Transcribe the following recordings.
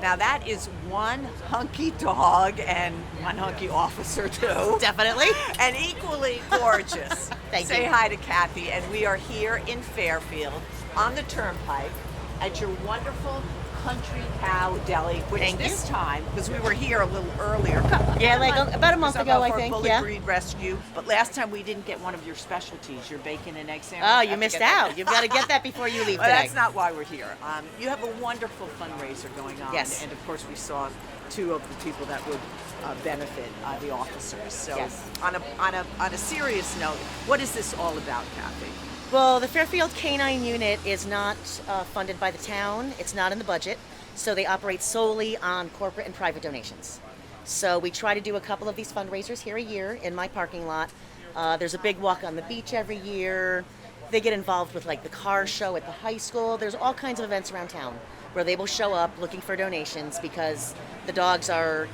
Now that is one hunky dog and one hunky officer too. Definitely. And equally gorgeous. Thank Say you. hi to Kathy, and we are here in Fairfield on the Turnpike at your wonderful Country Cow Deli, which Thank this you. time, because we were here a little earlier. Yeah, like about a month ago, I for think. Bully Yeah. Breed Rescue. But last time we didn't get one of your specialties, your bacon and egg sandwich. Oh, I you have to missed get that. out. You've got to get that before you leave Well, today. that's not why we're here. You have a wonderful fundraiser going on. Yes. And of course, we saw two of the people that would benefit the officers. So, Yes. on a serious note, what is this all about, Kathy? Well, the Fairfield K9 unit is not funded by the town. It's not in the budget. So they operate solely on corporate and private donations. So we try to do a couple of these fundraisers here a year in my parking lot. There's a big walk on the beach every year. They get involved with like the car show at the high school. There's all kinds of events around town where they will show up looking for donations because the dogs are,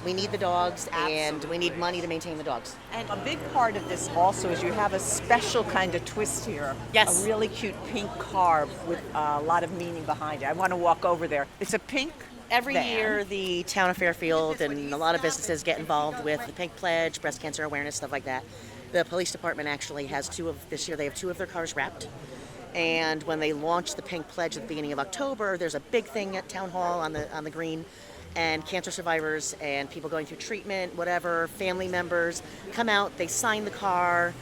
we need the dogs and we need money to maintain the dogs. And a big part of this also is you have a special kind of twist here. Yes. A really cute pink car with a lot of meaning behind it. I want to walk over there. It's a pink Every van. year, the town of Fairfield and a lot of businesses get involved with the Pink Pledge, breast cancer awareness, stuff like that. The police department actually has this year they have two of their cars wrapped. And when they launch the Pink Pledge at the beginning of October, there's a big thing at Town Hall on the green. And cancer survivors and people going through treatment, whatever, family members come out, they sign the car.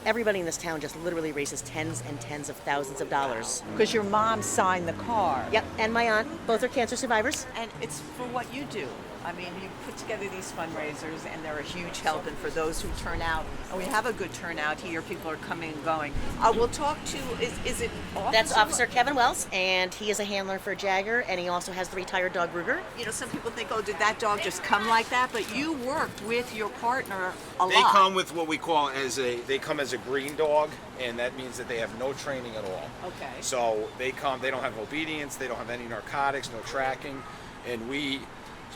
Everybody in this town just literally raises tens and tens of thousands of dollars. Because your mom signed the car. Yep, and my aunt, both are cancer survivors. And it's for what you do. I mean, you put together these fundraisers, and they're a huge help. And for those who turn out, and we have a good turnout here, people are coming and going. We'll talk to, is it Officer? That's Officer Kevin Wells, and he is a handler for Jagger, and he also has the retired dog Ruger. You know, some people think, oh, did that dog just come like that? But you worked with your partner a lot. They come with what we call they come as a green dog, and that means that they have no training at all. Okay. So they don't have obedience, they don't have any narcotics, no tracking, and we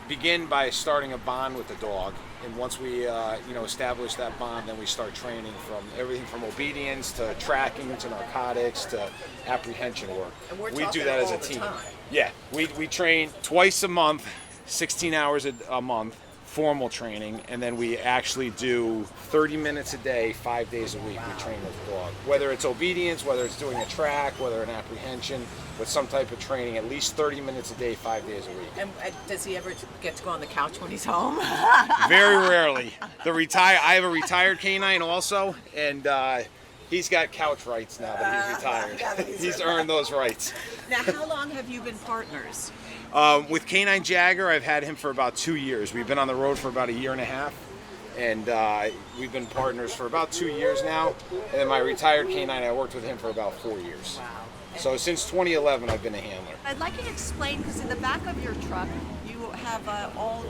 begin by starting a bond with the dog. And once we establish that bond, then we start training from everything from obedience to tracking to narcotics to apprehension work. And we're we talking do that as all a the team. time. Yeah, we train twice a month, 16 hours a month, formal training, and then we actually do 30 minutes a day, 5 days a week. We train with the dog. Whether it's obedience, whether it's doing a track, whether an apprehension, with some type of training, at least 30 minutes a day, 5 days a week. And does he ever get to go on the couch when he's home? Very rarely. I have a retired K9 also, and he's got couch rights now that he's retired. He's earned those rights. Now, how long have you been partners? With K9 Jagger, I've had him for about 2 years. We've been on the road for about a year and a half, and we've been partners for about 2 years now. And then my retired K9, I worked with him for about 4 years. Wow. So since 2011, I've been a handler. I'd like you to explain, because in the back of your truck, you have all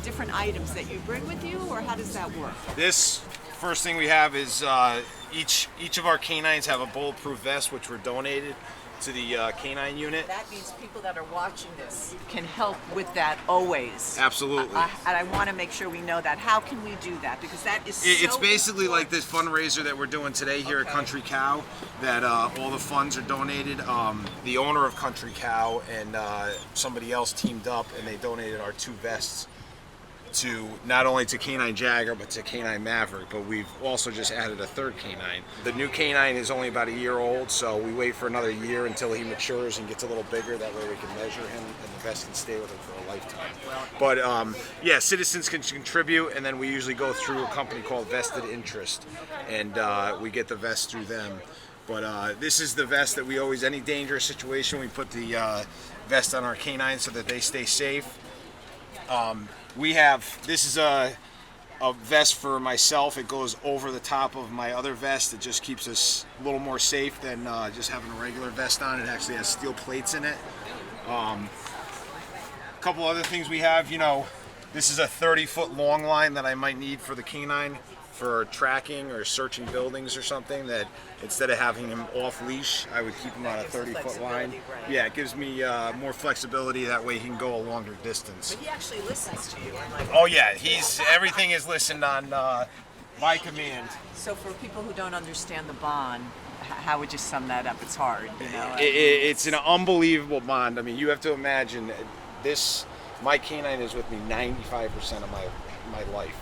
different items that you bring with you, or how does that work? This first thing we have is each of our canines have a bulletproof vest, which were donated to the K9 unit. That means people that are watching this can help with that always. Absolutely. And I want to make sure we know that. How can we do that? Because that is It's so basically important. like this fundraiser that we're doing today here at Okay. Country Cow, that all the funds are donated. The owner of Country Cow and somebody else teamed up, and they donated our two vests to not only to K9 Jagger but to K9 Maverick, but we've also just added a third K9. The new K9 is only about a year old, so we wait for another year until he matures and gets a little bigger. That way we can measure him and the vest can stay with him for a lifetime. But citizens can contribute, and then we usually go through a company called Vested Interest, and we get the vest through them. But this is the vest that we always, any dangerous situation, we put the vest on our canines so that they stay safe. This is a vest for myself. It goes over the top of my other vest. It just keeps us a little more safe than just having a regular vest on. It actually has steel plates in it. A couple other things we have, this is a 30-foot long line that I might need for the canine for tracking or searching buildings or something, that instead of having him off leash, I would keep him on a 30-foot line. Right. Yeah, it gives me more flexibility. That way he can go a longer distance. But he actually listens to you. And like, Oh yeah, everything is listened on by command. so for people who don't understand the bond, how would you sum that up? It's hard, It's an unbelievable bond. I mean, you have to imagine this My canine is with me 95% of my life.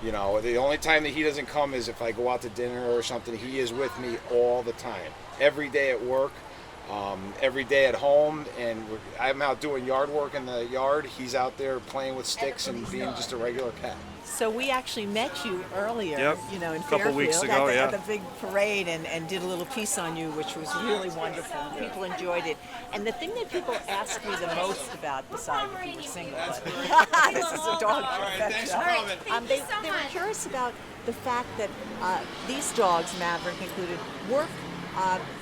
You know, the only time that he doesn't come is if I go out to dinner or something. He is with me all the time, every day at work, every day at home, and I'm out doing yard work in the yard. He's out there playing with sticks and being just a regular pet. So we actually met you earlier, Yep. you know, in Couple Fairfield weeks ago, at the yeah. big parade, and did a little piece on you, which was really wonderful. People enjoyed it. And the thing that people ask me the most about, besides if you were single, but this is a dog perfection. They were curious about the fact that these dogs, Maverick included, work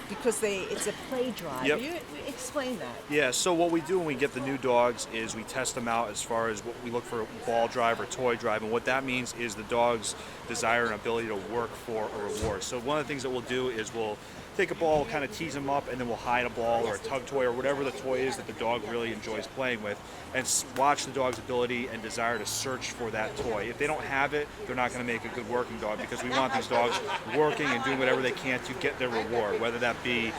because it's a play drive. Yep. You explain that. Yeah, so what we do when we get the new dogs is we test them out as far as what we look for ball drive or toy drive, and what that means is the dog's desire and ability to work for a reward. So one of the things that we'll do is we'll take a ball, kind of tease them up, and then we'll hide a ball or a tug toy or whatever the toy is that the dog really enjoys playing with, and watch the dog's ability and desire to search for that toy. If they don't have it, they're not going to make a good working dog, because we want these dogs working and doing whatever they can to get their reward, whether that be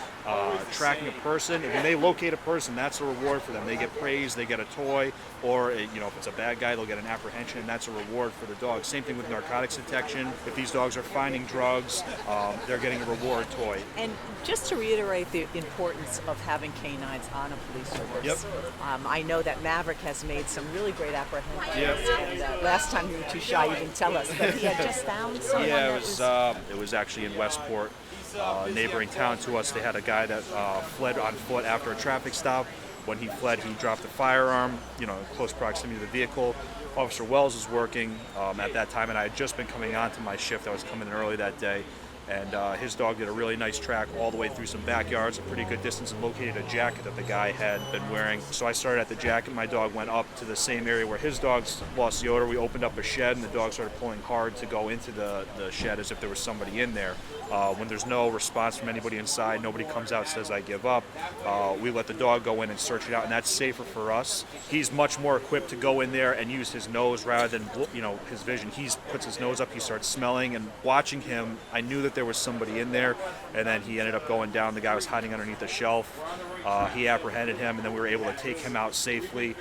tracking a person. When they locate a person, that's a reward for them. They get praise, they get a toy, or if it's a bad guy, they'll get an apprehension, and that's a reward for the dog. Same thing with narcotics detection. If these dogs are finding drugs, they're getting a reward toy. And just to reiterate the importance of having canines on a police force, Yep. I know that Maverick has made some really great apprehensions. Yep. And last time you were too shy, you didn't tell us, but he had just found someone Yeah, that it was actually in Westport, neighboring town to us. They had a guy that fled on foot after a traffic stop. When he fled, he dropped a firearm, in close proximity to the vehicle. Officer Wells was working at that time, and I had just been coming on to my shift. I was coming in early that day, and his dog did a really nice track all the way through some backyards, a pretty good distance, and located a jacket that the guy had been wearing. So I started at the jacket. My dog went up to the same area where his dogs lost the odor. We opened up a shed, and the dog started pulling hard to go into the shed as if there was somebody in there. When there's no response from anybody inside, nobody comes out, says I give up, we let the dog go in and search it out, and that's safer for us. He's much more equipped to go in there and use his nose rather than his vision. He puts his nose up, he starts smelling, and watching him, I knew that there was somebody in there, and then he ended up going down. The guy was hiding underneath a shelf. He apprehended him, and then we were able to take him out safely,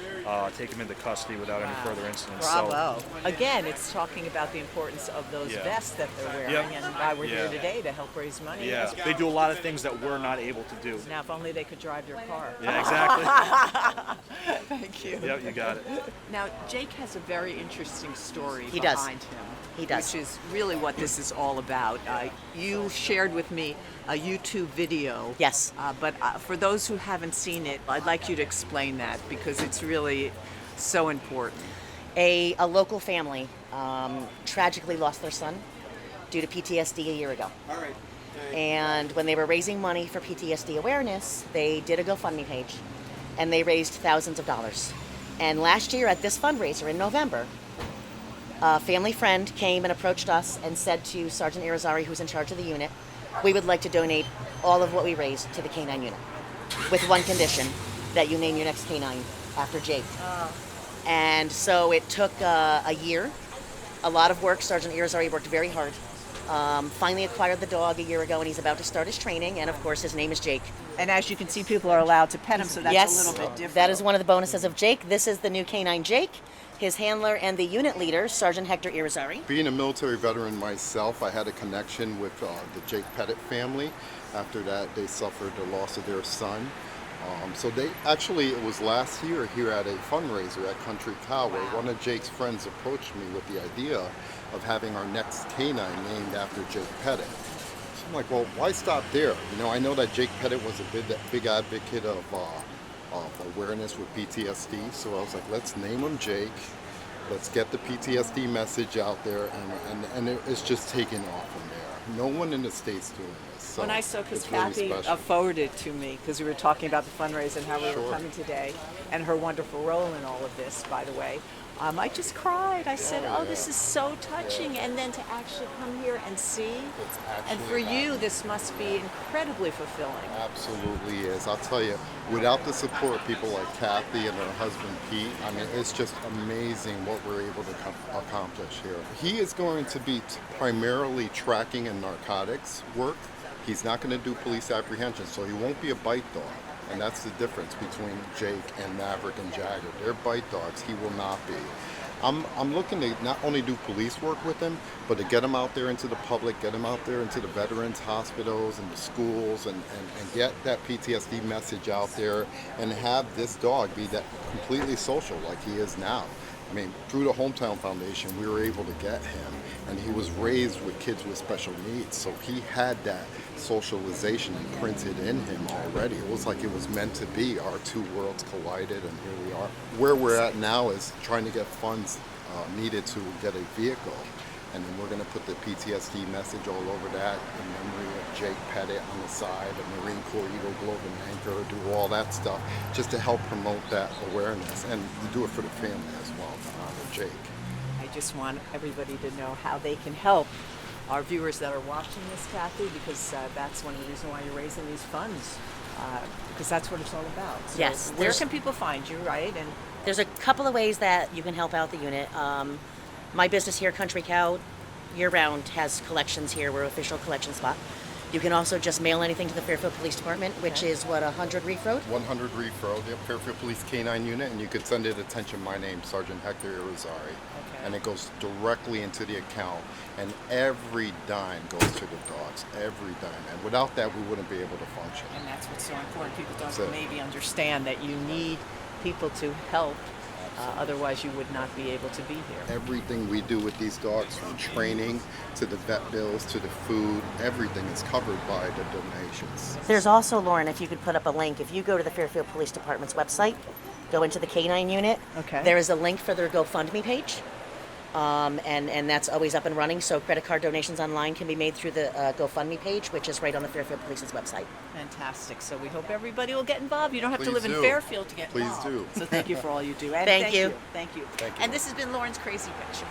take him into custody without any further incidents. Bravo. Again, it's talking about the importance of those vests that they're wearing, Yep. and why we're here today to help raise money. Yeah, they do a lot of things that we're not able to do. Now, if only they could drive your car. Yeah, exactly. Thank you. Yep, you got it. Now, Jake has a very interesting story He does. behind him. He does. Which is really what this is all about. You shared with me a YouTube video. Yes. But for those who haven't seen it, I'd like you to explain that, because it's really so important. A local family tragically lost their son due to PTSD a year ago. All right. And when they were raising money for PTSD awareness, they did a GoFundMe page, and they raised thousands of dollars. And last year at this fundraiser in November, a family friend came and approached us and said to Sergeant Irizarry, who's in charge of the unit, we would like to donate all of what we raised to the K9 unit, with one condition, that you name your next K9 after Jake. And so it took a year, a lot of work. Sergeant Irizarry worked very hard. Finally acquired the dog a year ago, and he's about to start his training, and of course his name is Jake. And as you can see, people are allowed to pet him, so that's Yes, a little bit different. that is one of the bonuses of Jake. This is the new K9 Jake. His handler and the unit leader, Sergeant Hector Irizarry. Being a military veteran myself, I had a connection with the Jake Pettit family. After that, they suffered the loss of their son. So it was last year here at a fundraiser at Country Cow, where one of Jake's friends approached me with the idea of having our next canine named after Jake Pettit. So I'm like, well, why stop there? I know that Jake Pettit was a big advocate of awareness with PTSD, so I was like, let's name him Jake. Let's get the PTSD message out there, and it's just taking off from there. No one in the state's doing this. So when I saw, because it's really Kathy special. forwarded it to me, because we were talking about the fundraiser and how we were Sure. coming today, and her wonderful role in all of this, by the way. I just cried. I said, oh, this is so touching. And then to actually come here and see. It's And actually for you, happening. this must be incredibly fulfilling. Absolutely is. I'll tell you, without the support of people like Kathy and her husband Pete, it's just amazing what we're able to accomplish here. He is going to be primarily tracking and narcotics work. He's not going to do police apprehension, so he won't be a bite dog. And that's the difference between Jake and Maverick and Jagger. They're bite dogs. He will not be. I'm looking to not only do police work with him, but to get him out there into the public, get him out there into the veterans hospitals and the schools, and get that PTSD message out there, and have this dog be that completely social like he is now. I mean, through the Hometown Foundation, we were able to get him, and he was raised with kids with special needs, so he had that socialization imprinted in him already. It was like it was meant to be. Our two worlds collided, and here we are. Where we're at now is trying to get funds needed to get a vehicle, and then we're going to put the PTSD message all over that in memory of Jake Pettit on the side, a Marine Corps Eagle Globe and Anchor, do all that stuff just to help promote that awareness, and do it for the family as well, to honor Jake. I just want everybody to know how they can help our viewers that are watching this, Kathy, because that's one of the reasons why you're raising these funds, because that's what it's all about. So Yes, where there's- can people find you, right? And There's a couple of ways that you can help out the unit. My business here, Country Cow, year-round has collections here. We're an official collection spot. You can also just mail anything to the Fairfield Police Department, which Okay. is, 100 Reef Road? 100 Reef Road, yep, Fairfield Police K9 unit, and you could send it attention my name, Sergeant Hector Irizarry. Okay. And it goes directly into the account, and every dime goes to the dogs, every dime. And without that, we wouldn't be able to function. And that's what's so important. People That's don't it. maybe understand that you need people to help. Otherwise, you would not be able to be here. Everything we do with these dogs, from training to the vet bills to the food, everything is covered by the donations. There's also, Lauren, if you could put up a link, if you go to the Fairfield Police Department's website, go into the K9 unit, Okay. there is a link for their GoFundMe page. And that's always up and running, so credit card donations online can be made through the GoFundMe page, which is right on the Fairfield Police's website. Fantastic. So we hope everybody will get involved. You don't have to Please live in do. Fairfield to get Please involved. do. So thank you for all you do. And Thank you. Thank you. Thank you. And this has been Lauren's Crazy Picture.